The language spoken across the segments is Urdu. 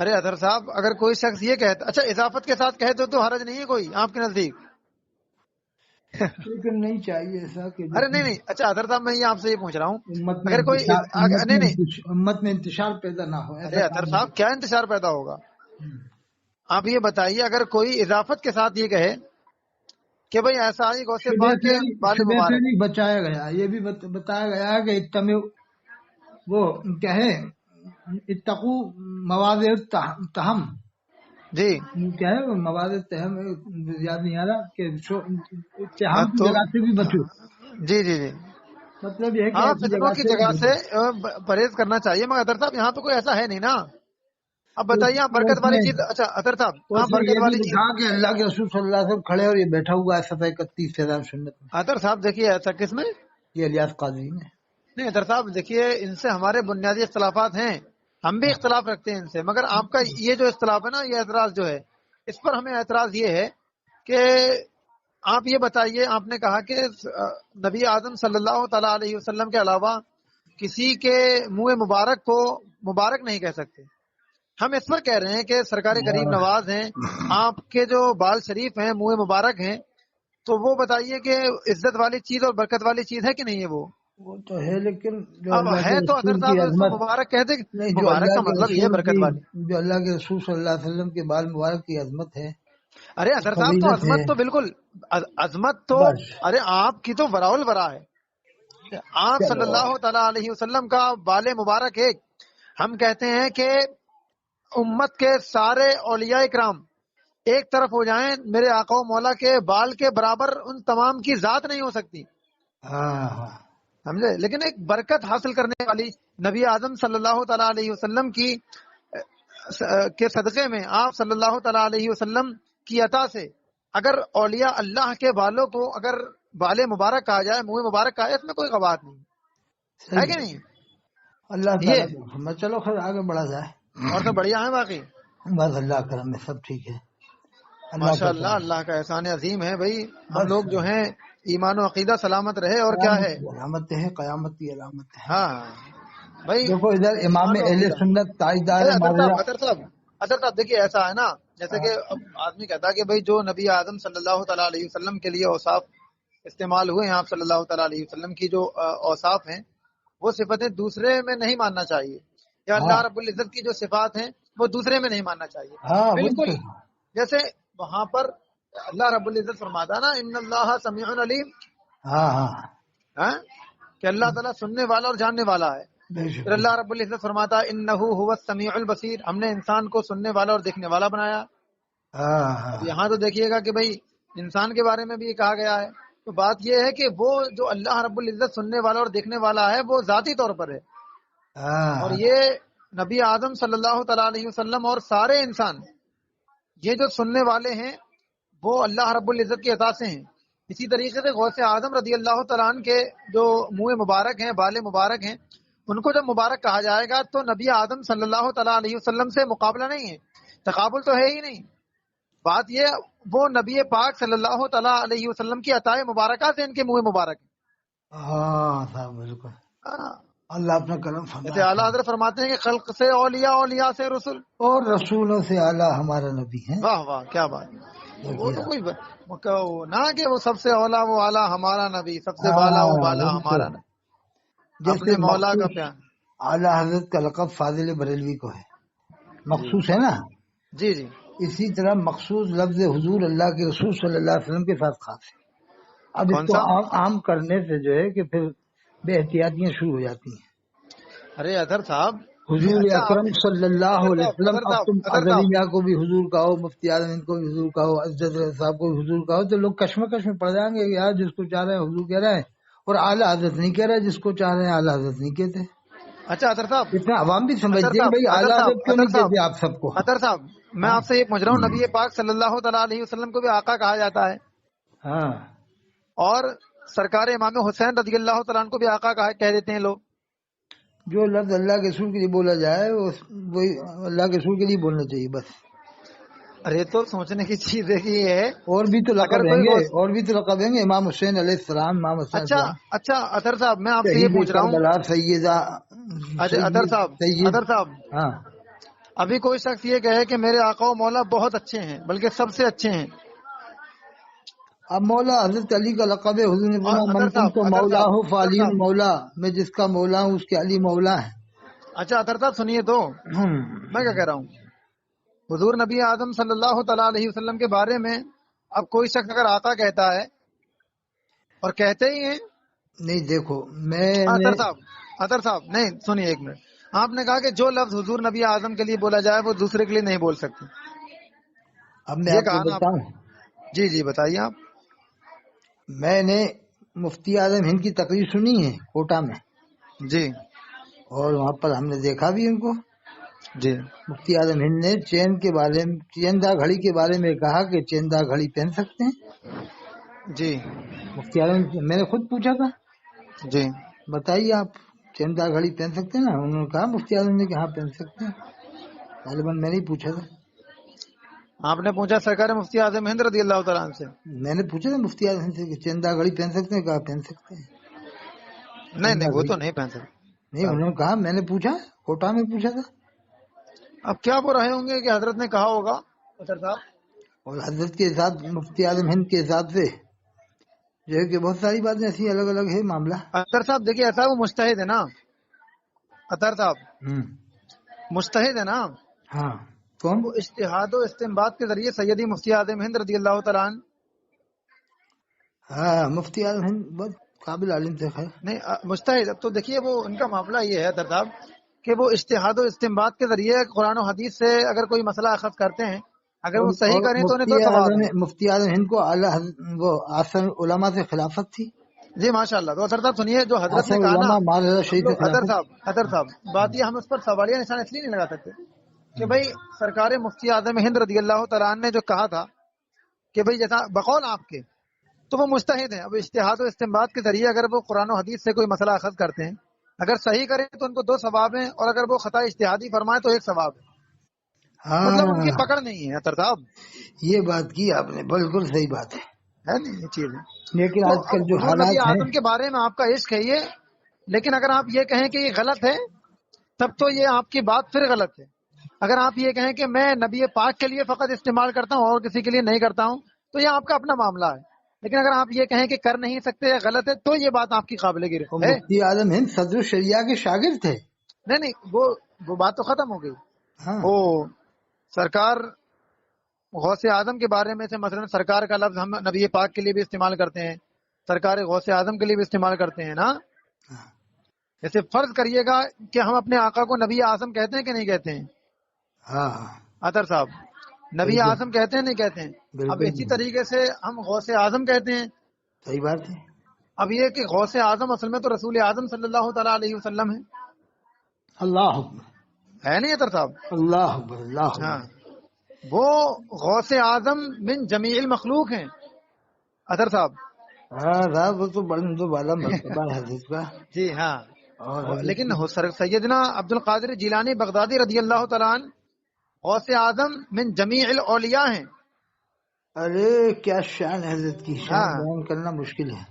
ارے اظہر صاحب اگر کوئی شخص یہ کہتا، اچھا اضافت کے ساتھ کہتے تو حرج نہیں ہے کوئی آپ کے نزدیک؟ لیکن نہیں چاہیے ایسا کہ ارے نہیں اچھا اظہر صاحب میں یہ آپ سے یہ پوچھ رہا ہوں امت میں اگر کوئی نہیں امت میں انتشار پیدا نہ ہو. ارے اظہر صاحب کیا انتشار پیدا ہوگا؟ آپ یہ بتائیے اگر کوئی اضافت کے ساتھ یہ کہے کہ بھئی ایسا ہی غوث پاک کے بال شبہ سے مبارک، بھی بچایا گیا، یہ بھی بتایا گیا ہے کہ وہ کیا ہے اتقو مواد تہم، جی کیا ہے وہ مواد تہم، یاد نہیں آ رہا کہ اتہام کی تو جگہ سے بھی بچو. جی جی جی مطلب یہ ہے کہ ہاں ایسی فتنوں کی جگہ بچو. سے پرہیز کرنا چاہیے، مگر اظہر صاحب یہاں تو کوئی ایسا ہے نہیں نا. اب بتائیے آپ برکت والی چیز، اچھا اظہر صاحب اس ہاں میں برکت یہ بھی والی چیز، لکھا کہ اللہ کے رسول صلی اللہ علیہ وسلم کھڑے اور یہ بیٹھا ہوا ہے صفحہ 31 فیضان سنت میں. اظہر صاحب دیکھیے ایسا کس میں یہ الیاس قادری نے. نہیں، اظہر صاحب دیکھیے ان سے ہمارے بنیادی اختلافات ہیں، ہم بھی اختلاف رکھتے ہیں ان سے، مگر آپ کا یہ جو اختلاف ہے نا، یہ اعتراض جو ہے اس پر ہمیں اعتراض یہ ہے کہ آپ یہ بتائیے، آپ نے کہا کہ نبی اعظم صلی اللہ تعالیٰ علیہ وسلم کے علاوہ کسی کے منہ مبارک کو مبارک نہیں کہہ سکتے. ہم اس پر کہہ رہے ہیں کہ سرکار غریب نواز ہیں، آپ کے جو بال شریف ہیں، منہ مبارک ہیں، تو وہ بتائیے کہ عزت والی چیز اور برکت والی چیز ہے کہ نہیں ہے وہ تو ہے، لیکن جو اب اللہ کے ہے تو رسول اظہر کی صاحب اس کو عظمت مبارک کہتے، نہیں، جو مبارک اللہ کا کے مطلب یہ ہے رسول برکت کی والی. جو اللہ کے رسول صلی اللہ علیہ وسلم کے بال مبارک کی عظمت ہے، ارے اظہر صاحب تو فضیلت عظمت ہے، تو بالکل عظمت تو، بس. ارے آپ کی تو وراول ورا ہے. آپ صلی چلو اللہ تعالیٰ علیہ وسلم کا بال مبارک ایک، ہم کہتے ہیں کہ امت کے سارے اولیاء کرام ایک طرف ہو جائیں، میرے آقا و مولا کے بال کے برابر ان تمام کی ذات نہیں ہو سکتی، ہاں سمجھے. لیکن ایک برکت حاصل کرنے والی نبی اعظم صلی اللہ تعالیٰ علیہ وسلم کی کے صدقے میں، آپ صلی اللہ تعالیٰ علیہ وسلم کی عطا سے اگر اولیاء اللہ کے بالوں کو اگر بال مبارک کہا جائے، منہ مبارک کہا جائے، اس میں کوئی غبات نہیں ہے کہ نہیں؟ اللہ یہ تعالیٰ کو چلو خیر آگے بڑھا جائے. اور سب بڑھیا ہے باقی بس اللہ کرم میں سب ٹھیک ہے. ماشاء کا اللہ، کرم. اللہ کا احسان عظیم ہے بھائی. ہم بس لوگ جو ہیں ایمان و عقیدہ سلامت رہے، اور کیا ہے. علامت ہے، قیامت کی علامت ہے. ہاں بھائی دیکھو ادھر امام ایمان و اہل عقیدہ. سنت تاجدار اظہر صاحب دیکھیے ایسا ہے نا، جیسے کہ اب آدمی کہتا ہے کہ بھائی جو نبی اعظم صلی اللہ تعالیٰ علیہ وسلم کے لیے اوصاف استعمال ہوئے ہیں، آپ صلی اللہ تعالیٰ علیہ وسلم کی جو اوصاف ہیں، وہ صفتیں دوسرے میں نہیں ماننا چاہیے، یا اللہ رب العزت کی جو صفات ہیں وہ دوسرے میں نہیں ماننا چاہیے. بالکل جیسے وہاں پر اللہ رب العزت فرماتا ہے نا، ان اللہ سمیع علیم، کہ اللہ تعالیٰ سننے والا اور جاننے والا ہے. پھر اللہ رب العزت فرماتا ہے انہ هو السمیع البصیر، ہم نے انسان کو سننے والا اور دیکھنے والا بنایا. اب یہاں تو دیکھیے گا کہ بھائی انسان کے بارے میں بھی یہ کہا گیا ہے، تو بات یہ ہے کہ وہ جو اللہ رب العزت سننے والا اور دیکھنے والا ہے وہ ذاتی طور پر ہے، اور یہ نبی اعظم صلی اللہ تعالیٰ علیہ وسلم اور سارے انسان یہ جو سننے والے ہیں وہ اللہ رب العزت کی عطا سے ہیں. اسی طریقے سے غوث اعظم رضی اللہ تعالیٰ عنہ کے جو منہ مبارک ہیں، بال مبارک ہیں، ان کو جب مبارک کہا جائے گا تو نبی اعظم صلی اللہ تعالیٰ علیہ وسلم سے مقابلہ نہیں ہے، تقابل تو ہے ہی نہیں. بات یہ وہ نبی پاک صلی اللہ تعالیٰ علیہ وسلم کی عطائے مبارکہ سے ان کے منہ مبارک ہیں. بالکل اللہ اپنا کرم جیسے فرمائے. اعلیٰ حضرت فرماتے ہیں کہ خلق سے اولیاء، اولیاء سے رسول، اور رسولوں سے اعلیٰ ہمارا نبی ہے. واہ واہ کیا بات ہے. وہ تو کوئی نہ کہ وہ سب سے اولا وہ اعلیٰ ہمارا نبی، سب سے بالا وہ بالا ہمارا نبی، اپنے مولا کا پیار. اعلیٰ حضرت کا لقب فاضل بریلوی کو ہے، مخصوص ہے نا. جی جی اسی طرح مخصوص لفظ حضور اللہ کے رسول صلی اللہ علیہ وسلم کے ساتھ خاص ہے. اب اس کو عام کرنے سے جو ہے کہ پھر بے احتیاطیاں شروع ہو جاتی ہیں. ارے اظہر صاحب حضور اکرم صلی اللہ علیہ وسلم، اب تم اظہری میاں کو بھی حضور کہو، مفتی اعظم کو بھی حضور کہو، اسجد صاحب کو بھی حضور کہو، تو لوگ کشمکش میں پڑ جائیں گے. یار جس کو چاہ رہے ہیں حضور کہہ رہے ہیں، اور اعلیٰ حضرت نہیں کہہ رہے، جس کو چاہ رہے ہیں اعلیٰ حضرت نہیں کہتے. اچھا اظہر صاحب، اتنا عوام بھی سمجھتے ہیں بھائی اعلیٰ حضرت کیوں نہیں کہتے آپ سب کو. اظہر صاحب میں آپ سے یہ پوچھ رہا ہوں، نبی پاک صلی اللہ تعالیٰ علیہ وسلم کو بھی آقا کہا جاتا ہے، اور سرکار امام حسین رضی اللہ تعالیٰ عنہ کو بھی آقا کہہ دیتے ہیں لوگ. جو لفظ اللہ کے رسول کے لیے بولا جائے وہی اللہ کے رسول کے لیے بولنا چاہیے بس. ارے تو سوچنے کی چیز ہے کہ یہ ہے، اور بھی تو لقب ہیں گے، اور بھی تو لقب ہیں گے. امام حسین علیہ السلام، امام حسین. اچھا اطہر صاحب میں آپ سے یہ پوچھ رہا ہوں، سیدہ اطہر صاحب ابھی کوئی شخص یہ کہے کہ میرے آقا و مولا بہت اچھے ہیں بلکہ سب سے اچھے ہیں. اب مولا حضرت علی کا لقب ہے. حضور نے فرمایا من اطہر کنت صاحب مولا ہو فعلی صاحب مولا، میں جس کا مولا ہوں اس کے علی مولا ہے. اچھا اطہر صاحب سنیے تو میں کیا کہہ رہا ہوں. حضور نبی اعظم صلی اللہ تعالیٰ علیہ وسلم کے بارے میں اب کوئی شخص اگر آقا کہتا ہے اور کہتے ہی ہیں. نہیں دیکھو میں اطہر صاحب نہیں سنیے ایک منٹ. آپ نے کہا کہ جو لفظ حضور نبی اعظم کے لیے بولا جائے وہ دوسرے کے لیے نہیں بول سکتے. اب میں یہ آپ کو کہا نا آپ بتاؤں، جی جی بتائیے آپ. میں نے مفتی اعظم ہند کی تقریر سنی ہے کوٹا میں، جی اور وہاں پر ہم نے دیکھا بھی ان کو. جی مفتی اعظم ہند نے چین کے بارے میں، چیندہ گھڑی کے بارے میں کہا کہ چیندہ گھڑی پہن سکتے ہیں. جی مفتی اعظم میں نے خود پوچھا تھا جی بتائیے آپ چیندہ گھڑی پہن سکتے ہیں نا؟ انہوں نے کہا مفتی اعظم نے کہ ہاں پہن سکتے ہیں. غالباً میں نہیں پوچھا تھا، آپ نے پوچھا سرکار مفتی اعظم ہند رضی اللہ تعالیٰ عنہ سے. میں نے پوچھا تھا مفتی اعظم سے کہ چیندہ گھڑی پہن سکتے ہیں؟ کہا پہن سکتے ہیں نہیں چیندہ نہیں وہ گھڑی. تو نہیں پہن سکتے. نہیں انہوں نے کہا، میں نے پوچھا کوٹا میں پوچھا تھا. اب کیا وہ رہے ہوں گے کہ حضرت نے کہا ہوگا اطہر صاحب. اور حضرت کے ساتھ مفتی اعظم ہند کے حساب سے جو ہے کہ بہت ساری باتیں ایسی الگ الگ ہے معاملہ. اطہر صاحب دیکھیے ایسا وہ مجتہد ہے نا. اطہر صاحب مجتہد ہے نا. ہاں کون؟ وہ اجتہاد و استنباط کے ذریعے سیدی مفتی اعظم ہند رضی اللہ تعالیٰ عنہ. ہاں مفتی اعظم ہند بہت قابل عالم تھے. خیر نہیں مجتہد. اب تو دیکھیے وہ ان کا معاملہ یہ ہے اطہر صاحب کہ وہ اجتہاد و استنباط کے ذریعے قرآن و حدیث سے اگر کوئی مسئلہ اخذ کرتے ہیں اگر وہ صحیح کریں تو انہیں دو ثواب ہیں. مفتی اعظم ہند کو اعلیٰ وہ آسن علماء سے خلافت تھی. جی ماشاء اللہ. تو اطہر صاحب سنیے جو حضرت نے آسن کہا نا علماء مارزا شریف سے اطہر خلافت. صاحب بات یہ ہم اس پر سوالیہ نشان اس لیے نہیں لگا سکتے کہ بھائی سرکار مفتی اعظم ہند رضی اللہ تعالیٰ عنہ نے جو کہا تھا کہ بھائی جیسا بقول آپ کے تو وہ مجتہد ہیں. اب اجتہاد و استنباط کے ذریعے اگر وہ قرآن و حدیث سے کوئی مسئلہ اخذ کرتے ہیں اگر صحیح کریں تو ان کو دو ثواب ہیں اور اگر وہ خطا اجتہادی فرمائے تو ایک ثواب ہے. مطلب ان کی ہاں پکڑ نہیں ہے اطہر صاحب. یہ بات کی آپ نے، بالکل صحیح بات ہے. ہے نا یہ چیز ہے. لیکن تو آج اب کل جو حضور نبی حالات ہیں، اعظم کے بارے میں آپ کا عشق ہے یہ، لیکن اگر آپ یہ کہیں کہ یہ غلط ہے تب تو یہ آپ کی بات پھر غلط ہے. اگر آپ یہ کہیں کہ میں نبی پاک کے لیے فقط استعمال کرتا ہوں اور کسی کے لیے نہیں کرتا ہوں تو یہ آپ کا اپنا معاملہ ہے. لیکن اگر آپ یہ کہیں کہ کر نہیں سکتے یا غلط ہے تو یہ بات آپ کی قابل گرفت ہے. مفتی اعظم ہند صدر الشریعہ کے شاگرد تھے. نہیں وہ بات تو ختم ہو گئی. ہاں وہ سرکار غوث اعظم کے بارے میں سے مثلا سرکار کا لفظ ہم نبی پاک کے لیے بھی استعمال کرتے ہیں، سرکار غوث اعظم کے لیے بھی استعمال کرتے ہیں نا. جیسے فرض کریے گا کہ ہم اپنے آقا کو نبی اعظم کہتے ہیں کہ نہیں کہتے ہیں ہاں اطہر صاحب؟ نبی بالکل اعظم کہتے ہیں نہیں کہتے ہیں؟ اب بالکل اسی طریقے سے ہم غوث اعظم کہتے ہیں. صحیح بات ہے. اب یہ کہ غوث اعظم اصل میں تو رسول اعظم صلی اللہ تعالیٰ علیہ وسلم ہے. اللہ اکبر ہے نہیں اطہر صاحب؟ اللہ اکبر اللہ اکبر. ہاں وہ غوث اعظم من جمیع المخلوق ہیں اطہر صاحب. ہاں صاحب وہ تو بڑا تو بالا مرتبہ ہے حدیث کا. جی ہاں. اور لیکن سیدنا عبد القادر جیلانی بغدادی رضی اللہ تعالیٰ عنہ غوث اعظم من جمیع الاولیاء ہیں. ارے کیا شان ہے حضرت کی، شان ہاں بیان کرنا مشکل ہے.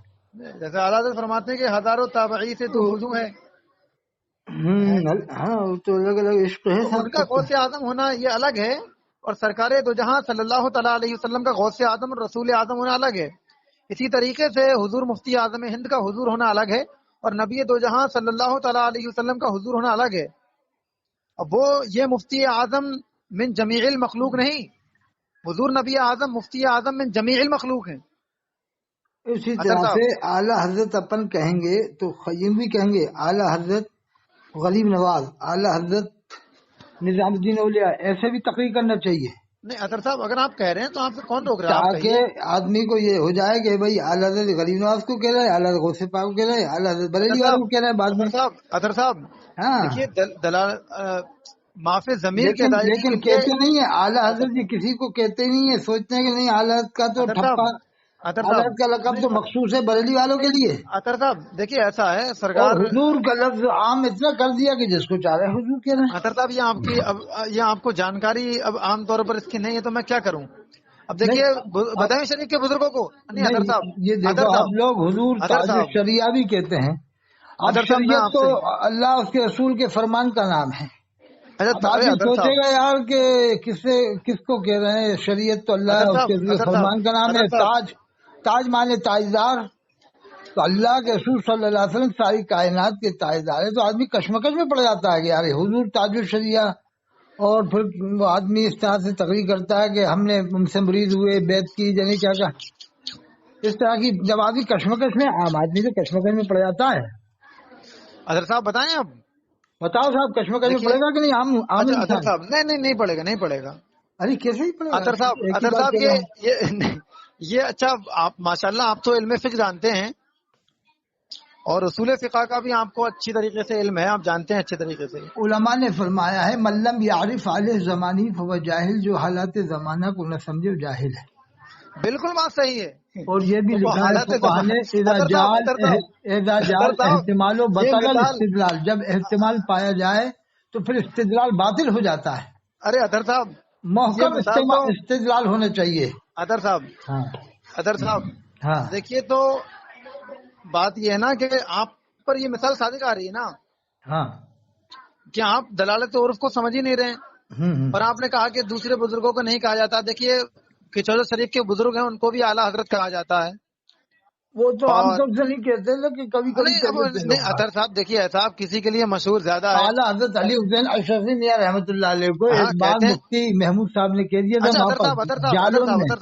جیسے اعلیٰ حضرت فرماتے ہیں کہ ہزاروں تابعی سے تو وضو ہے. ہاں وہ تو الگ الگ عشق ہے تو سب ان کا کو. غوث اعظم ہونا یہ الگ ہے اور سرکار دو جہاں صلی اللہ تعالیٰ علیہ وسلم کا غوث اعظم اور رسول اعظم ہونا الگ ہے. اسی طریقے سے حضور مفتی اعظم ہند کا حضور ہونا الگ ہے اور نبی دو جہاں صلی اللہ تعالیٰ علیہ وسلم کا حضور ہونا الگ ہے. اب وہ یہ مفتی اعظم من جمیع المخلوق نہیں، حضور نبی اعظم مفتی اعظم من جمیع المخلوق ہیں. اسی اطہر طرح صاحب سے اعلیٰ حضرت اپن کہیں گے تو خیم بھی کہیں گے اعلیٰ حضرت غریب نواز، اعلیٰ حضرت نظام الدین اولیاء، ایسے بھی تقریر کرنا چاہیے نہیں اطہر صاحب اگر آپ کہہ رہے ہیں تو آپ سے کون روک رہا ہے؟ آپ تاکہ کہیے. آدمی کو یہ ہو جائے کہ بھائی اعلیٰ حضرت غریب نواز کو کہہ رہے ہیں، اعلیٰ حضرت غوث پاک کو کہہ رہے ہیں، اعلیٰ حضرت بریلی والوں کو کہہ رہے ہیں بعد میں. اطہر صاحب ہاں دیکھیے معاف ضمیر کی لیکن ادائیگی کے لیے کہتے نہیں ہے اعلیٰ حضرت جی، کسی کو کہتے نہیں ہے، سوچتے ہیں کہ نہیں اعلیٰ حضرت کا تو اطہر ٹھپا، اطہر اعلیٰ صاحب حضرت کا لقب تو مخصوص ہے بریلی والوں کے لیے. اطہر صاحب دیکھیے ایسا ہے اور سرکار حضور کا لفظ عام اتنا کر دیا کہ جس کو چاہ رہے حضور کہہ رہے ہیں. اطہر صاحب یہ آپ کو جانکاری اب عام طور پر اس کی نہیں ہے تو میں کیا کروں؟ اب دیکھیے بدائیں شریف کے بزرگوں کو نہیں اطہر صاحب یہ دیکھو آپ لوگ حضور تاج الشریعہ بھی کہتے ہیں. اب اطہر صاحب شریعت تو اللہ اس کے رسول کے فرمان کا نام ہے. اب آدمی سوچے گا یار کہ کس کو کہہ رہے ہیں، شریعت تو اللہ ہے، اس کے فرمان کا نام ہے تاج مانے تاجدار، تو اللہ کے رسول صلی اللہ علیہ وسلم ساری کائنات کے تاجدار ہے، تو آدمی کشمکش میں پڑ جاتا ہے کہ یار حضور تاج الشریعہ، اور پھر وہ آدمی اس طرح سے تقریر کرتا ہے کہ ہم نے ان سے مرید ہوئے، بیعت کی، جانے کیا کیا، اس طرح کی جب آدمی کشمکش میں، عام آدمی تو کشمکش میں پڑ جاتا ہے۔ اظہر صاحب بتائیں اب، بتاؤ صاحب کشمکش میں پڑے گا کہ نہیں عام اظہر انسان؟ صاحب نہیں پڑے گا۔ ارے کیسے ہی پڑے گا اظہر صاحب یہ اچھا، آپ ماشاءاللہ آپ تو علم فقہ جانتے ہیں، اور اصول فقہ کا بھی آپ کو اچھی طریقے سے علم ہے، آپ جانتے ہیں اچھے طریقے سے۔ علماء نے فرمایا ہے ملم یعرف علیہ زمانی فهو جاہل، جو حالات زمانہ کو نہ سمجھے وہ جاہل ہے۔ بالکل بات صحیح ہے، اور یہ بھی لکھا ہے فقہا نے اذا جال احتمال و بطل الاستدلال، جب احتمال پایا جائے تو پھر استدلال باطل ہو جاتا ہے۔ ارے اظہر صاحب محکم استدلال ہونا چاہیے۔ اظہر صاحب ہاں دیکھیے، تو بات یہ ہے نا کہ آپ پر یہ مثال صادق آ رہی ہے نا ہاں کہ آپ دلالت عرف کو سمجھ ہی نہیں رہے، اور آپ نے کہا کہ دوسرے بزرگوں کو نہیں کہا جاتا۔ دیکھیے کچوز شریف کے بزرگ ہیں، ان کو بھی اعلیٰ حضرت کہا جاتا ہے، وہ تو ہم سب سے نہیں کہتے لیکن کبھی کبھی اطہر صاحب دیکھیے صاحب کسی کے لیے مشہور زیادہ ہے، اعلیٰ حضرت علی حسین اشرفی میاں رحمۃ اللہ علیہ کو ایک بار مفتی محمود صاحب نے کہہ دیا تھا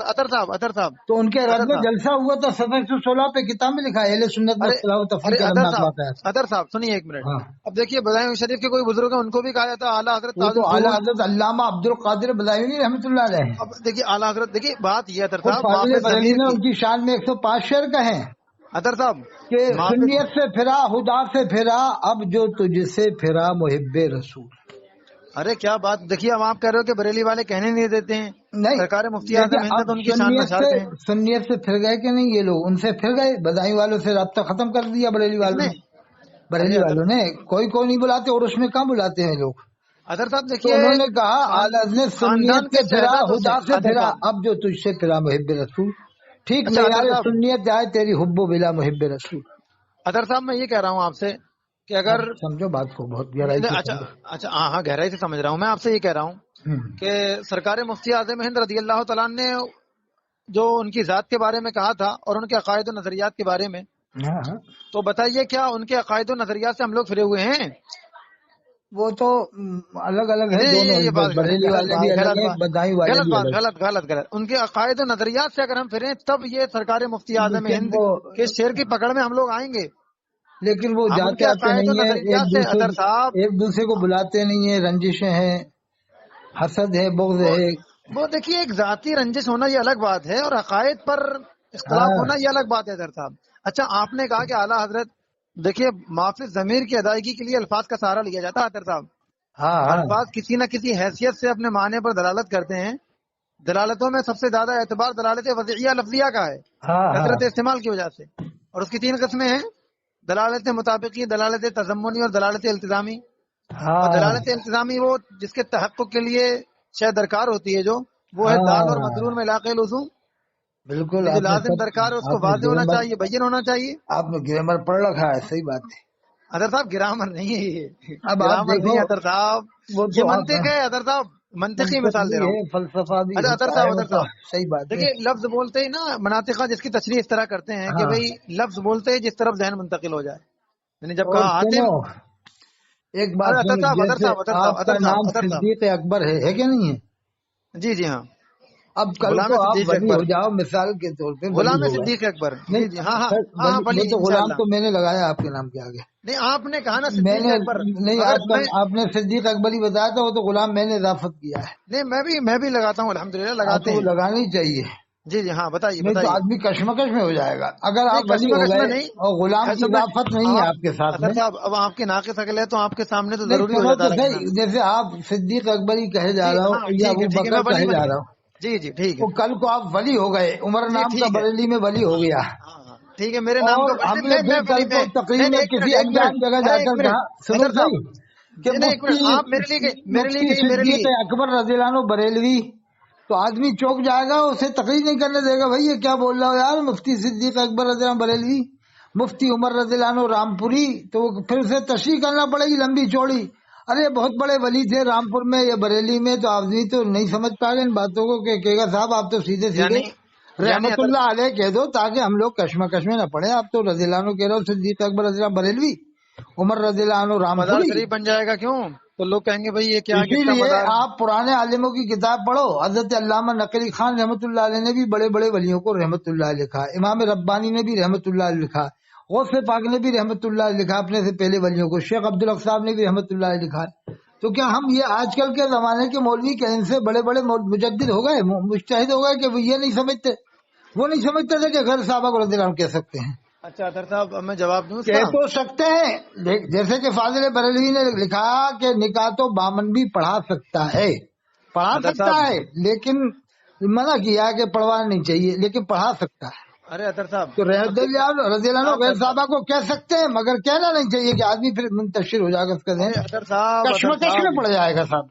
اطہر صاحب تو ان کے رد میں جلسہ ہوا تھا 716 پہ کتاب میں لکھا ہے اہل سنت و اختلاف و تفریق کا نام۔ اطہر صاحب سنیے ایک منٹ، اب دیکھیے بدائع شریف کے کوئی بزرگ ہیں، ان کو بھی کہا جاتا ہے اعلیٰ حضرت، اعلیٰ حضرت علامہ عبد القادر بدائعی رحمۃ اللہ علیہ۔ اب دیکھیے اعلیٰ حضرت، دیکھیے بات یہ اطہر صاحب بریلوی نے ان کی شان میں 105 شعر کہیں اطہر صاحب کہ سنیت سے پھرا خدا سے پھرا، اب جو تجھ سے پھرا محب رسول۔ ارے کیا بات، دیکھیے اب آپ کہہ رہے ہو کہ بریلی والے کہنے نہیں دیتے ہیں، نہیں سرکار مفتی اعظم ہند تو ان کی شان نشاتے ہیں۔ سنیت سے پھر گئے کہ نہیں یہ لوگ؟ ان سے پھر گئے، بدائی والوں سے رابطہ ختم کر دیا بریلی والوں نے۔ بریلی والوں نے کوئی نہیں بلاتے، اور اس میں کہاں بلاتے ہیں لوگ۔ اطہر صاحب تو دیکھیے انہوں نے کہا اعلیٰ نے سنیت سے پھرا خدا سے پھرا، اب جو تجھ سے پھرا محب رسول۔ ٹھیک معیار سنیت جائے تیری حب و بلا محب رسول۔ اطہر صاحب میں یہ کہہ رہا ہوں آپ سے کہ اگر سمجھو بات کو بہت گہرائی سے، اچھا ہاں گہرائی سے سمجھ رہا ہوں، میں آپ سے یہ کہہ رہا ہوں کہ سرکار مفتی اعظم ہند رضی اللہ تعالیٰ نے جو ان کی ذات کے بارے میں کہا تھا اور ان کے عقائد و نظریات کے بارے میں، تو بتائیے کیا ان کے عقائد و نظریات سے ہم لوگ پھرے ہوئے ہیں؟ وہ تو الگ الگ ہے دونوں، بریلی والے بھی الگ ہیں، بدائی والے بھی الگ۔ غلط ان کے عقائد و نظریات سے اگر ہم پھریں تب یہ سرکار مفتی اعظم ہند کے شعر کی پکڑ میں ہم لوگ آئیں گے، لیکن وہ جاتے آتے نہیں ہیں، ایک دوسرے کو بلاتے نہیں ہیں، رنجشیں ہیں، حسد ہے، بغض ہے۔ وہ دیکھیے ایک ذاتی رنجش ہونا یہ الگ بات ہے، اور عقائد پر اختلاف ہونا یہ الگ بات ہے اظہر صاحب۔ اچھا آپ نے کہا کہ اعلیٰ حضرت، دیکھیے معافی ضمیر کی ادائیگی کے لیے الفاظ کا سہارا لیا جاتا ہے اطہر صاحب۔ الفاظ کسی نہ کسی حیثیت سے اپنے معنی پر دلالت کرتے ہیں، دلالتوں میں سب سے زیادہ اعتبار دلالت وضعیہ لفظیہ کا ہے کثرت استعمال کی وجہ سے، اور اس کی 3 قسمیں ہیں، دلالت مطابقی، دلالت تضمنی اور دلالت التزامی۔ اور دلالت التزامی وہ جس کے تحقق کے لیے شاید درکار ہوتی ہے، جو وہ ہے دال اور مضرور میں علاقے لزوم، بالکل جو لازم درکار ہے اس کو واضح ہونا چاہیے، بین ہونا چاہیے۔ آپ نے گرامر پڑھ رکھا ہے، صحیح بات ہے اظہر صاحب، گرامر نہیں ہے یہ، اب گرامر نہیں اظہر صاحب، یہ منطق ہے اظہر صاحب، منطقی مثال دے رہا ہوں، فلسفہ بھی اظہر صاحب صحیح بات ہے۔ دیکھیے لفظ بولتے ہی نا مناطقہ جس کی تشریح اس طرح کرتے ہیں کہ بھئی لفظ بولتے ہی جس طرف ذہن منتقل ہو جائے، یعنی جب کہا حاتم۔ ایک بات آپ کا نام صدیق اکبر ہے کہ نہیں ہے؟ جی جی ہاں، اب کل کو آپ ولی ہو جاؤ مثال کے طور پہ، غلام صدیق اکبر، جی جی ہاں ہاں، تو غلام تو میں نے لگایا آپ کے نام کے آگے، نہیں آپ نے کہا نا میں نے اکبر، نہیں، آپ نے صدیق اکبر ہی بتایا تھا، وہ تو غلام میں نے اضافت کیا ہے۔ نہیں میں بھی لگاتا ہوں الحمدللہ، لگاتے ہیں، لگانی چاہیے۔ جی جی ہاں بتائیے، نہیں تو آدمی کشمکش میں ہو جائے گا اگر آپ ولی ہو گئے اور غلام کی اضافت نہیں ہے آپ کے ساتھ میں۔ صاحب اب آپ کے ناقص عقل ہے تو آپ کے سامنے تو ضروری ہو جاتا ہے، جیسے آپ صدیق اکبر ہی کہے جا رہا ہوں یا ابو بکر کہے جا رہا ہوں، جی جی ٹھیک ہے، تو کل کو آپ ولی ہو گئے، عمر نام کا بریلی میں ولی ہو گیا، ٹھیک ہے، میرے نام کا ہم نے پھر کل کو تقریر میں کسی انجان جگہ جا کر کہا، سنو صحیح کہ صدیق اکبر رضی اللہ عنہ بریلوی، تو آدمی چوک جائے گا، اسے تقریر نہیں کرنے دے گا، بھائی یہ کیا بول رہا ہو یار، مفتی صدیق اکبر رضی اللہ عنہ بریلوی، مفتی عمر رضی اللہ عنہ رامپوری، تو پھر اسے تشریح کرنا پڑے گی لمبی چوڑی۔ ارے بہت بڑے ولی تھے رامپور میں یا بریلی میں، تو آدمی تو نہیں سمجھ پا رہے ان باتوں کو کہ کہے گا صاحب آپ تو سیدھے سیدھے رحمت اللہ علیہ کہہ دو تاکہ ہم لوگ کشمکش میں نہ پڑے. آپ تو رضی اللہ عنہ کہہ رہے ہو، صدیق اکبر رضی اللہ بریلوی، عمر رضی اللہ عنہ مزار رامپوری. شریف بن جائے گا کیوں؟ تو لوگ کہیں گے بھائی یہ کیا اسی کس کا لیے مزار؟ آپ پرانے عالموں کی کتاب پڑھو. حضرت علامہ نقوی خان رحمۃ اللہ علیہ نے بھی بڑے بڑے ولیوں کو رحمۃ اللہ علیہ لکھا. امام ربانی نے بھی رحمۃ اللہ علیہ لکھا. غوث پاک نے بھی رحمۃ اللہ علیہ لکھا اپنے سے پہلے ولیوں کو. شیخ عبدالحق صاحب نے بھی رحمۃ اللہ علیہ لکھا. تو کیا ہم یہ آج کل کے زمانے کے مولوی کہ ان سے بڑے بڑے مجدد ہو گئے، مجتہد ہو گئے کہ وہ یہ نہیں سمجھتے؟ وہ نہیں سمجھتے تھے کہ غیر صحابہ کو رضی اللہ عنہ کہہ سکتے ہیں. اچھا اطہر صاحب اب میں جواب دوں اس کہہ کا؟ تو سکتے ہیں، جیسے کہ فاضل بریلوی نے لکھا کہ نکاح تو بامن بھی پڑھا سکتا ہے، پڑھا اطہر سکتا صاحب، ہے، لیکن منع کیا کہ پڑھوانا نہیں چاہیے، لیکن پڑھا سکتا ہے. ارے اطہر صاحب تو رضی اللہ عنہ غیر صحابہ کو کہہ سکتے ہیں، مگر کہنا نہیں چاہیے کہ آدمی پھر منتشر ہو جائے گا، اس کا ذہن اطہر صاحب کشمکش میں پڑ جائے گا صاحب.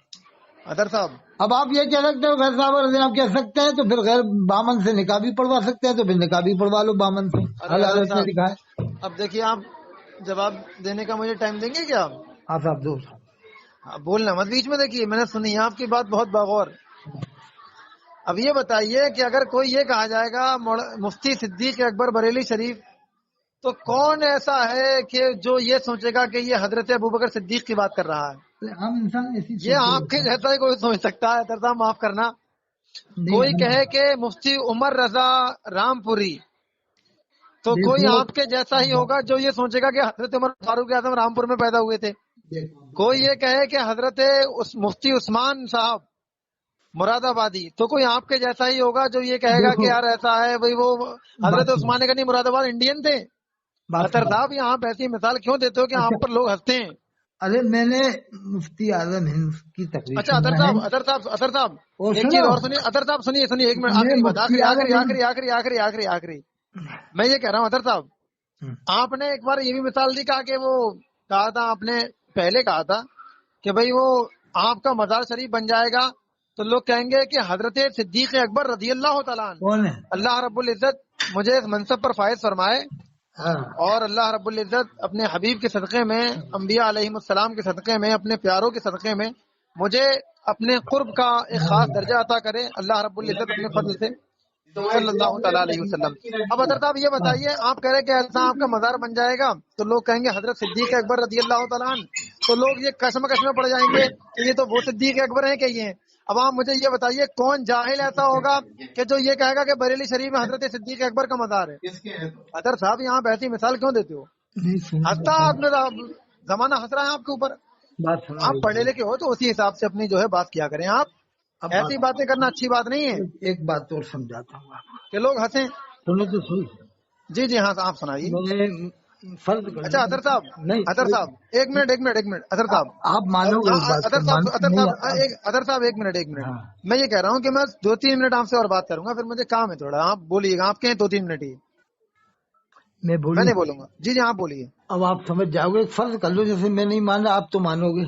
اطہر صاحب اب آپ یہ کہہ سکتے ہو غیر صحابہ رضی اللہ عنہ کہہ سکتے ہیں، تو پھر غیر بامن سے نکاح بھی پڑھوا سکتے ہیں، تو پھر نکاح بھی پڑھوا لو بامن سے. حضرت نے لکھا ہے. اب دیکھیے آپ جواب دینے کا مجھے ٹائم دیں گے کیا؟ ہاں صاحب دو. بولنا مت بیچ میں. دیکھیے میں نے سنی ہے آپ کی بات بہت باغور. اب یہ بتائیے کہ اگر کوئی یہ کہا جائے گا مفتی صدیق اکبر بریلی شریف، تو کون ایسا ہے کہ جو یہ سوچے گا کہ یہ حضرت ابوبکر صدیق کی بات کر رہا ہے؟ عام انسان ایسی یہ آپ کے جیسا ہی کوئی سوچ سکتا ہے؟ اطہر صاحب معاف کرنا، کوئی کہے کہ مفتی عمر رضا رامپوری، تو کوئی آپ کے جیسا ہی ہوگا جو یہ سوچے گا کہ حضرت عمر فاروق اعظم رامپور میں پیدا ہوئے تھے. کوئی یہ کہے کہ حضرت مفتی عثمان صاحب مراد آبادی، تو کوئی آپ کے جیسا ہی ہوگا جو یہ کہے گا کہ یار ایسا ہے بھائی وہ حضرت عثمان غنی مراد آباد انڈین تھے. اطہر صاحب یہاں آپ ایسی مثال کیوں دیتے ہو کہ آپ پر لوگ ہنستے ہیں؟ ارے میں نے مفتی اعظم ہند کی تقریر. اچھا اطہر صاحب ایک چیز اور سنیے. اطہر صاحب سنیے ایک منٹ، آخری بات، آخری میں یہ کہہ رہا ہوں اطہر صاحب، آپ نے ایک بار یہ بھی مثال دی، کہا کہ وہ کہا تھا آپ نے پہلے کہا تھا کہ بھائی وہ آپ کا مزار شریف بن جائے گا تو لوگ کہیں گے کہ حضرت صدیق اکبر رضی اللہ تعالیٰ عنہ، اللہ رب العزت مجھے اس منصب پر فائز فرمائے، اور اللہ رب العزت اپنے حبیب کے صدقے میں، انبیاء علیہ السلام کے صدقے میں، اپنے پیاروں کے صدقے میں مجھے اپنے قرب کا ایک خاص درجہ عطا کرے اللہ رب العزت اپنے فضل سے صلی اللہ تعالیٰ علیہ وسلم. اب اطہر صاحب یہ بتائیے، آپ کہہ رہے کہ ایسا آپ کا مزار بن جائے گا تو لوگ کہیں گے حضرت صدیق اکبر رضی اللہ تعالیٰ عنہ، تو لوگ یہ کشمکش میں پڑ جائیں گے کہ یہ تو وہ صدیق اکبر ہیں کہ یہ ہیں. اب آپ مجھے یہ بتائیے کون جاہل ایسا ہوگا کہ جو یہ کہے گا کہ بریلی شریف میں حضرت صدیق اکبر کا مزار ہے؟ اطہر صاحب یہاں آپ ایسی مثال کیوں دیتے ہو؟ ہنستا آپ نے زمانہ ہنس رہا ہے آپ کے اوپر. آپ پڑھے لکھے ہو تو اسی حساب سے اپنی جو ہے بات کیا کریں. آپ ایسی باتیں کرنا اچھی بات نہیں ہے. ایک بات اور سمجھاتا ہوں آپ کہ لوگ ہنسیں. سنو تو جی جی ہاں آپ سنائیے. اچھا اطہر صاحب ایک منٹ اطہر صاحب آپ مانو گے اطہر صاحب ایک منٹ میں یہ کہہ رہا ہوں کہ میں 2-3 منٹ آپ سے اور بات کروں گا، پھر مجھے کام ہے تھوڑا. آپ بولیے گا، آپ کے 2-3 منٹ ہی میں نہیں بولوں گا. جی آپ بولیے. اب آپ سمجھ جاؤ گے. فرض کر لو جیسے میں نہیں مان رہا، آپ تو مانو گے.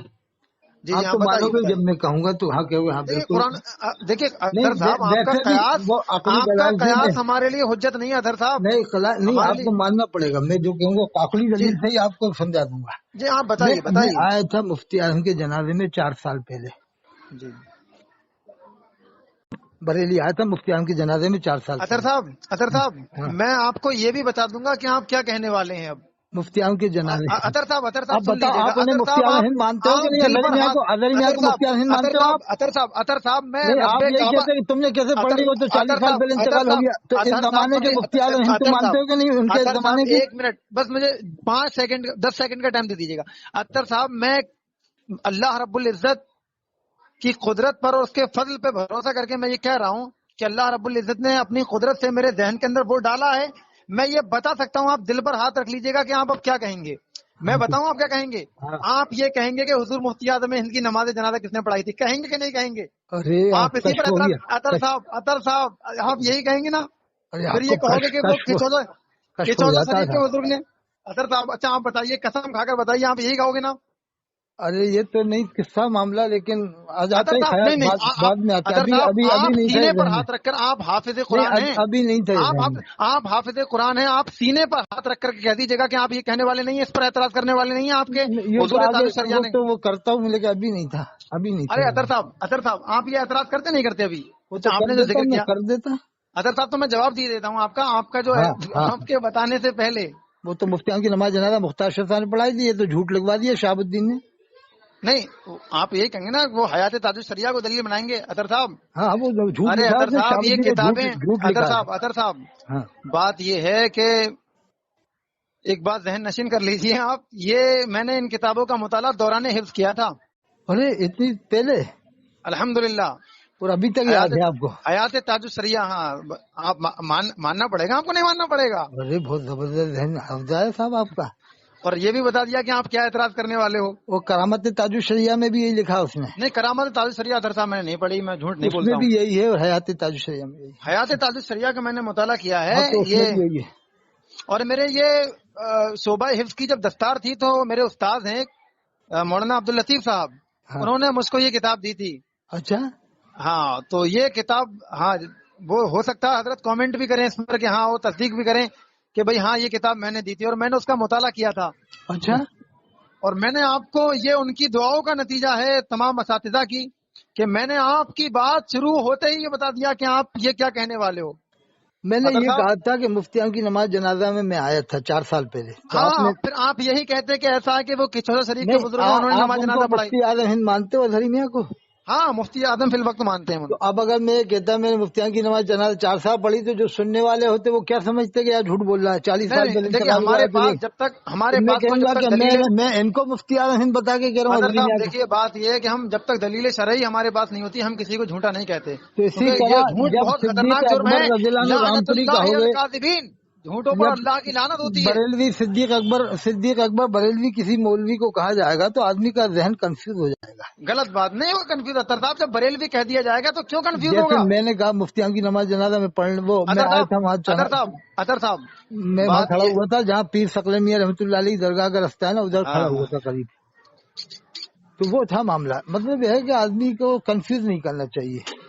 جی آپ تو مانو گے جب میں کہوں گا تو ہاں کہو گے. ہاں قرآن دیکھیے اطہر صاحب، آپ کا قیاس ہمارے لیے حجت نہیں ہے اطہر صاحب. نہیں آپ کو ماننا پڑے گا. میں جو کہوں گا عقلی دلیل سے ہی آپ کو سمجھا دوں گا. جی آپ بتائیے. آیا تھا مفتی اعظم کے جنازے میں 4 سال پہلے. جی بریلی آیا تھا مفتی اعظم کے جنازے میں 4 سال. اطہر صاحب میں آپ کو یہ بھی بتا دوں گا کہ آپ کیا کہنے والے ہیں. اب مفتی اعظم کے جنازے اطہر صاحب آپ بتاؤ، آپ انہیں مفتی اعظم ہند مانتے ہو کہ نہیں؟ اظہری میاں کو مفتی اعظم ہند مانتے ہو آپ؟ اطہر صاحب میں آپ یہی کہتے ہیں کہ تم نے کیسے پڑھ لی، وہ تو 40 سال پہلے انتقال ہو گیا. تو اس زمانے کے مفتی اعظم ہند تم مانتے ہو کہ نہیں؟ ان کے زمانے کے. ایک منٹ بس مجھے 10 سیکنڈ کا ٹائم دے دیجیے گا. اطہر صاحب میں اللہ رب العزت کی قدرت پر اور اس کے فضل پہ بھروسہ کر کے میں یہ کہہ رہا ہوں کہ اللہ رب العزت نے اپنی قدرت سے میرے ذہن کے اندر وہ ڈالا ہے. میں یہ بتا سکتا ہوں، آپ دل پر ہاتھ رکھ لیجئے گا کہ آپ اب کیا کہیں گے. میں بتاؤں آپ کیا کہیں گے؟ آپ یہ کہیں گے کہ حضور مفتی اعظم ہند کی نماز جنازہ کس نے پڑھائی تھی؟ کہیں گے کہ نہیں کہیں گے؟ آپ اسی پر اطہر صاحب آپ یہی کہیں گے نا؟ پھر یہ کہو گے کہ وہ کچھ شریف کے حضور نے. اطہر صاحب اچھا آپ بتائیے، قسم کھا کر بتائیے، آپ یہی کہو گے نا؟ ارے یہ تو نہیں قصہ معاملہ، لیکن آ جاتا ہے صاحب خیال نہیں بعد میں آتا ہے. ابھی آپ نہیں سینے پر تھا ہاتھ رکھ کر آپ حافظ قرآن ہیں، ابھی نہیں تھا. آپ حافظ قرآن ہیں، آپ سینے پر ہاتھ رکھ کر کہہ دیجیے گا کہ آپ یہ کہنے والے نہیں ہیں، اس پر اعتراض کرنے والے نہیں ہیں آپ کے یہ تو حضور تاج آگے الشریعہ نے. تو وہ کرتا ہوں لیکن ابھی نہیں تھا. ارے اطہر صاحب آپ یہ اعتراض کرتے نہیں کرتے ابھی؟ وہ تو آپ کر نے جو دیتا، ذکر میں کیا کر دیتا. اطہر صاحب تو میں جواب دے دیتا ہوں آپ کا جو ہے ہاں. آپ کے بتانے سے پہلے. وہ تو مفتیان کی نماز جنازہ مختار شاہ صاحب نے پڑھائی دی، تو جھوٹ لگوا دیا شہاب الدین نے. نہیں آپ یہی کہیں گے نا وہ حیات تاج الشریعہ کو دلیل بنائیں گے اطہر صاحب. ہاں وہ جھوٹ ارے لکھا اطہر اس نے، صاحب شہاب یہ الدین نے کتابیں جھوٹ لکھا ہے. اطہر صاحب ہاں بات یہ ہے کہ ایک بات ذہن نشین کر لیجیے آپ، یہ میں نے ان کتابوں کا مطالعہ دوران حفظ کیا تھا. ارے اتنی پہلے؟ الحمدللہ. اور ابھی تک یاد ہے آپ کو؟ حیات تاج الشریعہ، ہاں آپ ماننا پڑے گا، آپ کو نہیں ماننا پڑے گا. ارے بہت زبردست ذہن حفظہ ہے صاحب آپ کا. اور یہ بھی بتا دیا کہ آپ کیا اعتراض کرنے والے ہو. وہ کرامت تاج الشریعہ میں بھی یہی لکھا اس نے. نہیں کرامت تاج الشریعہ اطہر صاحب میں نے نہیں پڑھی، میں جھوٹ نہیں اس بولتا میں ہوں. بھی یہی ہے، اور حیات تاج الشریعہ میں یہی ہے. حیات تاج الشریعہ کا میں نے مطالعہ کیا ہے ہاں تو اس میں یہ. بھی یہی ہے. اور میرے یہ صوبہ حفظ کی جب دستار تھی تو میرے استاد ہیں مولانا عبداللطیف صاحب، ہاں. انہوں نے مجھ کو یہ کتاب دی تھی. اچھا. ہاں تو یہ کتاب، ہاں وہ ہو سکتا ہے حضرت کامنٹ بھی کریں اس پر کہ ہاں وہ تصدیق بھی کریں کہ بھئی ہاں یہ کتاب میں نے دی تھی اور میں نے اس کا مطالعہ کیا تھا. اچھا. اور میں نے آپ کو یہ ان کی دعاؤں کا نتیجہ ہے تمام اساتذہ کی، کہ میں نے آپ کی بات شروع ہوتے ہی یہ بتا دیا کہ آپ یہ کیا کہنے والے ہو. میں نے اطہر یہ صاحب، کہا تھا کہ مفتیان کی نماز جنازہ میں آیا تھا 4 سال پہلے. تو آپ ہاں نے پھر آپ یہی کہتے کہ ایسا ہے کہ وہ کچھوڑا شریف کے نہیں، بزرگ ہیں، انہوں نے آپ نماز ان کو جنازہ پڑھائی. مفتی اعظم ہند مانتے ہو اظہری میاں کو؟ ہاں مفتی اعظم فی الوقت مانتے ہیں. تو اب اگر میں یہ کہتا میں نے مفتیان کی نماز جنازہ 4 سال پڑھی، تو جو سننے والے ہوتے وہ کیا سمجھتے کہ یار جھوٹ بول رہا ہے، 40 سال پہلے دیکھیے انتقال ہوا ہمارے ہے تو پاس جب تک ہمارے میں پاس کہوں تو جب گا تک کہ دلیل. میں ان کو مفتی اعظم ہند بتا کے کہہ رہا ہوں اطہر اظہری صاحب میاں کو. دیکھیے بات یہ ہے کہ ہم جب تک دلیل شرعی ہمارے پاس نہیں ہوتی ہم کسی کو جھوٹا نہیں کہتے، تو اسی کیونکہ یہ طرح جھوٹ جب بہت صدیق خطرناک جرم اکبر ہے. رضی اللہ عنہ رام لعنت پوری کا اللہ ہو علی گئے، الکاذبین، جھوٹوں پر جب اللہ کی لعنت ہوتی ہے. بریلوی صدیق اکبر بریلوی کسی مولوی کو کہا جائے گا تو آدمی کا ذہن کنفیوز ہو جائے گا. غلط بات نہیں ہوگا کنفیوز. اطہر صاحب جب بریلوی کہہ دیا جائے گا تو کیوں کنفیوز جیسے ہوگا؟ میں نے کہا مفتیان کی نماز جنازہ میں پڑھ وہ میں اطہر آیا صاحب تھا وہاں اطہر صاحب میں وہاں بات کھڑا یہ، ہوا تھا جہاں پیر ثقل میاں رحمۃ اللہ علیہ درگاہ کا رستہ ہے نا، ادھر کھڑا ہوا تھا قریب. تو وہ تھا معاملہ. مطلب یہ ہے کہ آدمی کو کنفیوز نہیں کرنا چاہیے.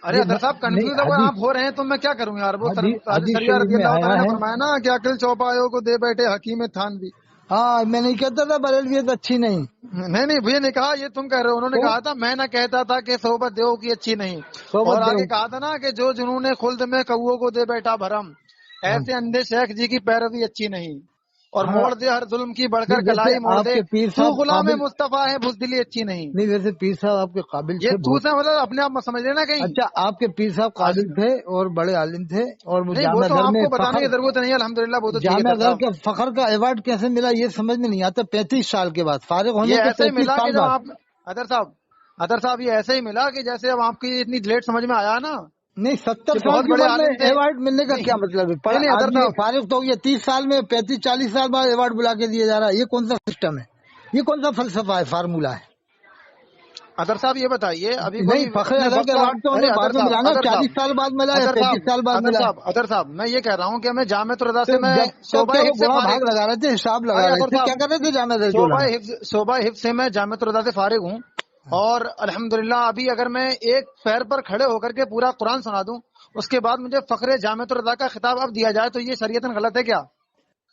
ارے اطہر صاحب کنفیوز اگر آپ ہو رہے ہیں تو میں کیا کروں یار. وہ تاج حدیث شریعہ شریف رضی میں اللہ آیا تعالیٰ نے ہے. فرمایا نا کہ عقل چوپایوں کو دے بیٹھے حکیم تھان بھی. ہاں میں نہیں کہتا تھا بریلویت اچھی نہیں. نہیں بھیا نے کہا، یہ تم کہہ رہے ہو. انہوں نے تو کہا تھا میں نہ کہتا تھا کہ صحبت دیو کی اچھی نہیں، صحبت اور دیو. آگے کہا تھا نا کہ جو جنہوں نے خلد میں کووں کو دے بیٹھا بھرم، ایسے اندھے شیخ جی کی پیروی اچھی نہیں، اور ہاں موڑ دے ہر ظلم کی بڑھ کر جیسے کلائی موڑ آپ دے، کے پیر تو صاحب غلام قابل مصطفیٰ ہے بزدلی اچھی نہیں. نہیں، ویسے پیر صاحب آپ کے قابل یہ تھے تو بہت. سے مطلب اپنے آپ میں سمجھ لینا کہیں. اچھا آپ کے پیر صاحب قابل تھے اور بڑے عالم تھے، اور وہ نہیں وہ جامعہ تو در آپ میں کو بتانے فخر، کی ضرورت نہیں ہے، الحمدللہ وہ تو ٹھیک ہے جامعہ اطہر در صاحب. کے فخر کا ایوارڈ کیسے ملا یہ سمجھ میں نہیں آتا. 35 سال کے بعد، فارغ ہونے یہ کے ایسے ہی 35 ملا کہ سال جب بعد. آپ اطہر صاحب یہ ایسے ہی ملا کہ جیسے اب آپ کی اتنی لیٹ سمجھ میں آیا نا نہیں 70 کہ سال بہت کی بڑے عمر میں عالم تھے. ایوارڈ ملنے کا نہیں کیا مطلب ہے؟ نہیں اطہر آدمی صاحب، فارغ تو یہ 30 سال میں 35-40 سال بعد ایوارڈ بلا کے دیا جا رہا ہے. یہ کون سا سسٹم ہے؟ یہ کون سا فلسفہ ہے، فارمولا ہے؟ اطہر صاحب یہ بتائیے ابھی کوئی نہیں فخر اپنے اعظم وقت کے کا. ایوارڈ تو ارے انہیں بعد اطہر میں صاحب ملا نا، اطہر صاحب 40 سال بعد ملا یا 35 سال بعد ملا. اطہر صاحب میں یہ کہہ رہا ہوں کہ میں جامعۃ الرضا تو سے میں جب تک صوبہ تو وہ حفظ سے بڑا فارغ. بھاگ لگا رہے تھے، حساب لگا ارے رہے اطہر تھے. صاحب کیا کر رہے تھے جامعہ درجولہ میں؟ صوبہ حفظ سے میں جامعۃ الرضا سے فارغ ہوں، اور الحمدللہ ابھی اگر میں ایک پیر پر کھڑے ہو کر کے پورا قرآن سنا دوں، اس کے بعد مجھے فخر جامعۃ الرضا کا خطاب اب دیا جائے تو یہ شریعتاً غلط ہے کیا؟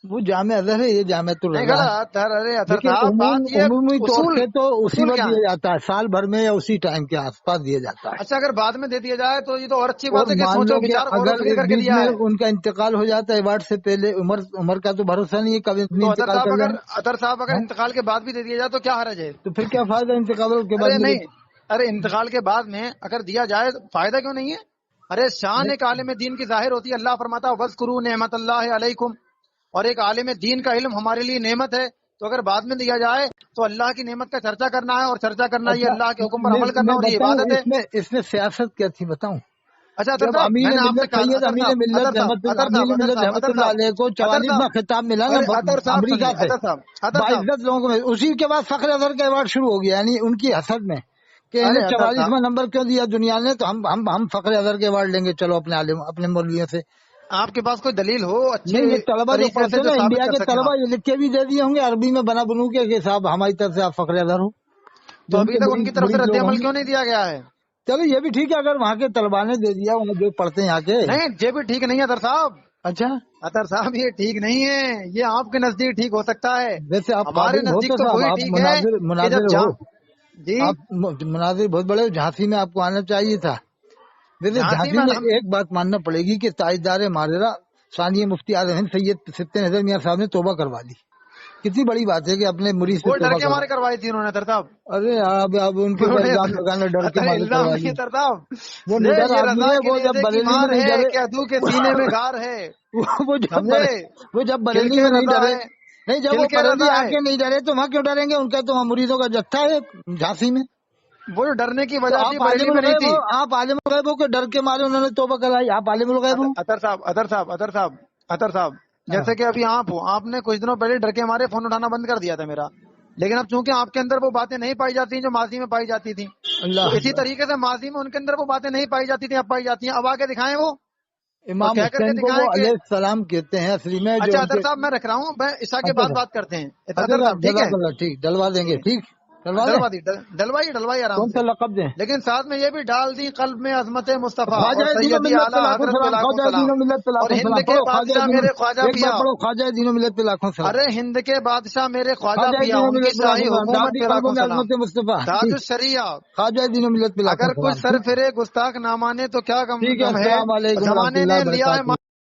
وہ جامعہ ازہر ہے، یہ جامعہ نہیں الرضا ہے. غلط. ارے اطہر لیکن صاحب بات یہ عمومی طور اصول سے تو اسی اصول وقت کیا دیا ہے؟ جاتا ہے، سال بھر میں یا اسی ٹائم کے آس پاس دیا جاتا ہے. اچھا اگر بعد میں دے دیا جائے تو یہ تو اور اچھی اور بات ہے کہ مان سوچو لو کہ بچار غور و اگر فکر کر کے بیچ دیا میں ہے. ان کا انتقال ہو جاتا ہے ایوارڈ سے پہلے، عمر کا تو بھروسہ نہیں ہے کب اتنی تو انتقال کر جائیں. اطہر صاحب اگر انتقال کے بعد بھی دے دیا جائے تو کیا حرج ہے؟ تو پھر کیا فائدہ انتقال کے بعد ارے ملے؟ نہیں، ارے انتقال کے بعد میں اگر دیا جائے تو فائدہ کیوں نہیں ہے؟ ارے شان ایک عالم دین کی ظاہر ہوتی ہے. اللہ فرماتا ہے وَاذْكُرُوا نِعْمَتَ اللَّهِ عَلَيْكُمْ، اور ایک عالم دین کا علم ہمارے لیے نعمت ہے. تو اگر بعد میں دیا جائے تو اللہ کی نعمت کا چرچا کرنا ہے، اور چرچا کرنا یہ اچھا اللہ کے حکم پر عمل کرنا میں اور یہ بتاؤں عبادت ہے. اس میں سیاست کیا تھی بتاؤں. اچھا اطہر جب صاحب امیر میں نے آپ سے ملت کہا سید امیر ملت رحمت اللہ علیہ کو 44واں خطاب ملا نا امریکہ سے، باعزت لوگوں کو، اسی کے بعد فخر اظہر کا ایوارڈ شروع ہو گیا. یعنی ان کی حسد میں کہ انہیں 44واں نمبر کیوں دیا دنیا نے، تو ہم فخر اظہر کے ایوارڈ لیں گے، چلو اپنے عالم اپنے مولویوں سے. آپ کے پاس کوئی دلیل ہو اچھے نہیں، یہ طلبا جو طریقے پڑھتے سے ہیں جو نا ثابت انڈیا کر کے سکیں طلبا، آپ. یہ لکھ کے بھی دے دیے ہوں گے عربی میں بنا بنو کے صاحب ہماری طرف سے آپ فخر اظہر ہو. تو ابھی تک ان کی طرف سے رد لوگ ہوں عمل گے. کیوں نہیں دیا گیا ہے؟ چلو یہ بھی ٹھیک ہے، اگر وہاں کے طلبا نے دے دیا، وہاں جو پڑھتے ہیں یہاں کے. نہیں یہ بھی ٹھیک نہیں ہے اطہر صاحب. اچھا، اطہر صاحب یہ ٹھیک نہیں ہے، یہ آپ کے نزدیک ٹھیک ہو سکتا ہے، ویسے آپ ہمارے قابل ہو نزدیک تو تو صاحب وہی آپ ٹھیک ہے کہ مناظر جب ہو. جی آپ مناظر بہت بڑے، جھانسی میں آپ کو آنا چاہیے تھا. ویسے جھانسی جھانسی میں ہم ایک بات ماننا پڑے گی کہ تاجدار ماجرا ثانیہ مفتی اعظم ہند سید سبط نظر میاں صاحب نے توبہ کروا لی. کتنی بڑی بات ہے کہ اپنے مرید سے وہ ڈر توبہ کے کروا. مارے کروائی تھی انہوں نے اطہر صاحب. ارے اب ان کے اوپر الزام لگانا ڈر کے مارے الزام کروا نہیں لی. اطہر صاحب، وہ نڈر یہ آدمی رضا ہے، کے وہ جب نیزے کی بریلی مار میں نہیں ہے ڈرے. کہ عدو کے سینے میں گار ہے. سمجھے؟ وہ جب کل بریلی کے میں نہیں رضا ڈرے، ہے، نہیں جب کل وہ کے بریلی رضا آ ہے. کے نہیں ڈرے تو وہاں کیوں ڈریں گے؟ ان کا تو وہاں مریدوں کا جتھا ہے جھانسی میں. وہ جو ڈرنے کی تو وجہ تھی آپ بریلی عالم میں نہیں الغیب تھی. ہو، آپ عالم الغیب ہو کہ ڈر کے مارے انہوں نے توبہ کرائی. آپ عالم الغیب ہو. اطہر صاحب جیسے کہ ابھی آپ ہو، آپ نے کچھ دنوں پہلے ڈر کے مارے فون اٹھانا بند کر دیا تھا میرا، لیکن اب چونکہ آپ کے اندر وہ باتیں نہیں پائی جاتی ہیں جو ماضی میں پائی جاتی تھیں، تو اللہ اسی طریقے سے ماضی میں ان کے اندر وہ باتیں نہیں پائی جاتی تھیں، اب پائی جاتی ہیں. اب آ کے دکھائیں وہ، اور امام کہہ کر کے حسین کو وہ دکھائیں کہ علیہ السلام کہتے ہیں اصلی میں، جو اچھا ان اطہر کے. صاحب میں رکھ رہا ہوں، میں عشاء کے اچھا بعد صاحب، بات کرتے ہیں. اچھا اطہر صاحب، صاحب ٹھیک ہے، جزاک اللہ. ٹھیک، ڈلوا دیں گے. ٹھیک، ڈلوا دیں. ڈلوائیے آرام کون سے، سا لقب دیں؟ لیکن ساتھ میں یہ بھی ڈال دی قلب میں عظمت مصطفیٰ اور خواجہ دین و سیدی ملت پہ اعلیٰ لاکھوں حضرت پہ سلام، لاکھوں خواجہ دین سلام، و ملت پہ اور لاکھوں ہند سلام. کے پڑھو خواجہ بادشاہ دین میرے خواجہ ایک بار پیا. پڑھو، خواجہ دین و ملت پہ لاکھوں سلام. ارے ہند کے بادشاہ میرے خواجہ خواجہ پیا، دین و ان کی ملت پہ شاہی لاکھوں سلام. حکومت دامادی پہ قلبوں لاکھوں میں سلام. عظمت مصطفیٰ. تاج ٹھیک، الشریعہ، خواجہ دین و ملت پہ لاکھوں اگر کچھ سلام. سر ٹھیک پھرے گستاخ نہ مانے تو کیا ٹھیک ہے. غم ہے، السلام علیکم و رحمۃ زمانے اللہ نے لیا ہے وبرکاتہ.